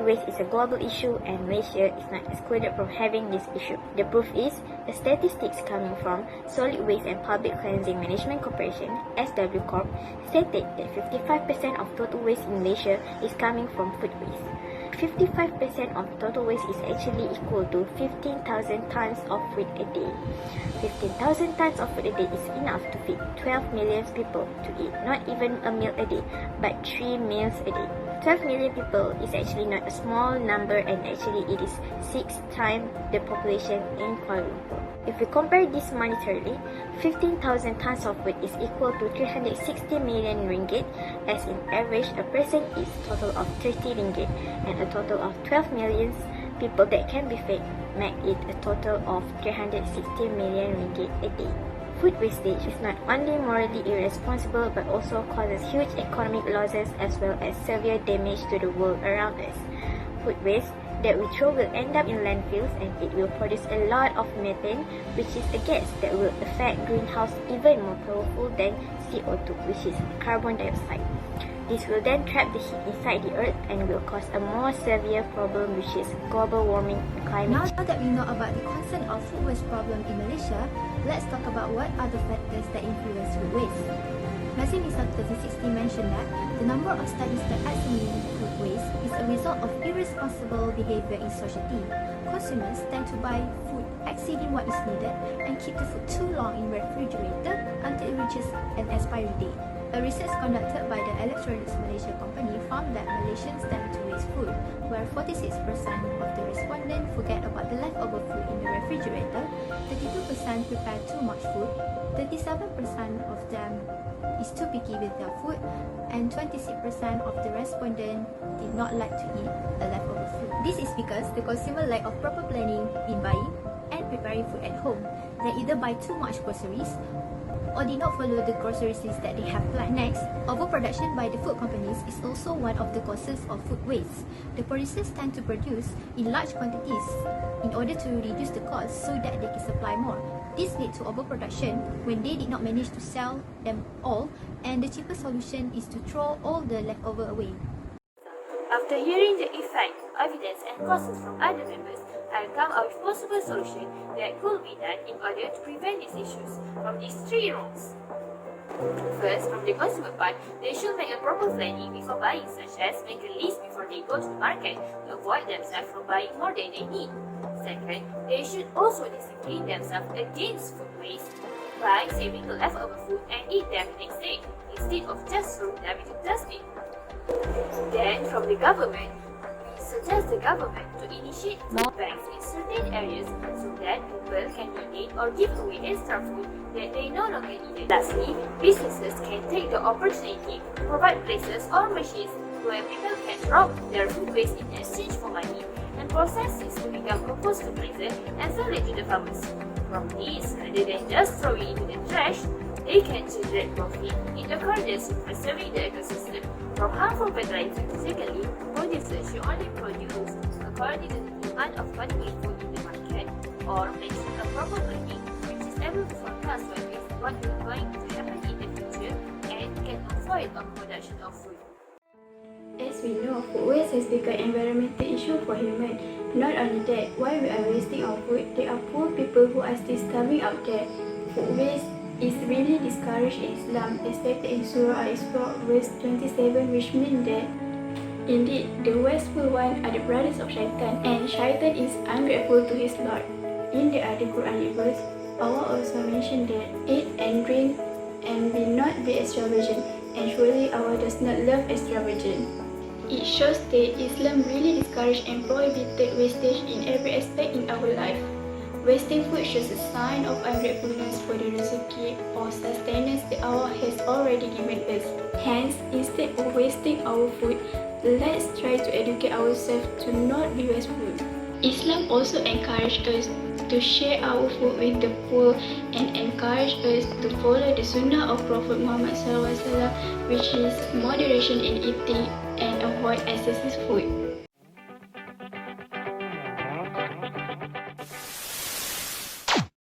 waste is a global issue and Malaysia is not excluded from having this issue. The proof is the statistics coming from Solid Waste and Public Cleansing Management Corporation (SW Corp) stated that 55% of total waste in Malaysia is coming from food waste. 55% of total waste is actually equal to 15,000 tons of food a day. 15,000 tons of food a day is enough to feed 12 million people to eat not even a meal a day, but 3 meals a day. 12 million people is actually not a small number, and actually it is 6 times the population in Kuala Lumpur. If we compare this monetarily, 15,000 tons of food is equal to 360 million ringgit, as in average a person eats total of 30 ringgit, and a total of 12 million people that can be fed make it a total of 360 million ringgit a day. Food wastage is not only morally irresponsible but also causes huge economic losses as well as severe damage to the world around us. Food waste that we throw will end up in landfills, and it will produce a lot of methane, which is a gas that will affect greenhouse even more powerful than CO2, which is carbon dioxide. This will then trap the heat inside the earth and will cause a more severe problem, which is global warming and climate change. Now that we know about the concern of food waste problem in Malaysia, let's talk about what are the factors that influence food waste. Malaysian Rizal 2016 mentioned that the number of studies that estimate food waste is a result of irresponsible behavior in society. Consumers tend to buy food exceeding what is needed and keep the food too long in refrigerator until it reaches an expiry date. A research conducted by the Electronics Malaysia company found that Malaysians tend to waste food, where 46% of the respondents forget about the leftover food in the refrigerator, 32% prepare too much food, 37% of them is too picky with their food, and 26% of the respondents did not like to eat a leftover food. This is because the consumer lack of proper planning in buying and preparing food at home. They either buy too much groceries or did not follow the groceries list that they have planned. Next, overproduction by the food companies is also one of the causes of food waste. The producers tend to produce in large quantities in order to reduce the cost so that they can supply more. This leads to overproduction when they did not manage to sell them all, and the cheapest solution is to throw all the leftover away. After hearing the effect, evidence and causes from other members, I come up with possible solution that could be done in order to prevent these issues from these 3 wrongs. First, from the consumer part, they should make a proper planning before buying, such as make a list before they go to the market to avoid themselves from buying more than they need. Second, they should also discipline themselves against food waste by saving the leftover food and eat them the next day, instead of just throwing them into the dustbin. Then, from the government, we suggest the government to initiate food banks in certain areas so that people can donate or give away extra food that they no longer need. Lastly, businesses can take the opportunity to provide places or machines where people can drop their food waste in exchange for money and process it to become compost fertilizer and sell it to the farmers. From this, rather than just throwing it into the trash, they can generate profit in accordance with preserving the ecosystem from harmful fertilizer. Secondly, producers should only produce according to the demand of quantity food in the market, or making a proper planning which is able to forecast what is going to happen in the future and can avoid overproduction of food. As we know, food waste has become an environmental issue for humans. Not only that, while we are wasting our food, there are poor people who are still starving out there. Food waste is really discouraged in Islam, as stated in Surah Al-Isra verse 27, which means that indeed the wasteful one are the brothers of Shaitan, and Shaitan is ungrateful to his Lord. In the other Quranic verse, Allah also mentioned that eat and drink and be not be extravagant, and surely Allah does not love extravagant. It shows that Islam really discouraged and prohibited wastage in every aspect in our life. Wasting food shows a sign of ungratefulness for the rezeki or sustenance that Allah has already given us. Hence, instead of wasting our food, let's try to educate ourselves to not be wasteful. Islam also encouraged us to share our food with the poor and encourage us to follow the sunnah of Prophet Muhammad SAW, which is moderation in eating and avoid excessive food.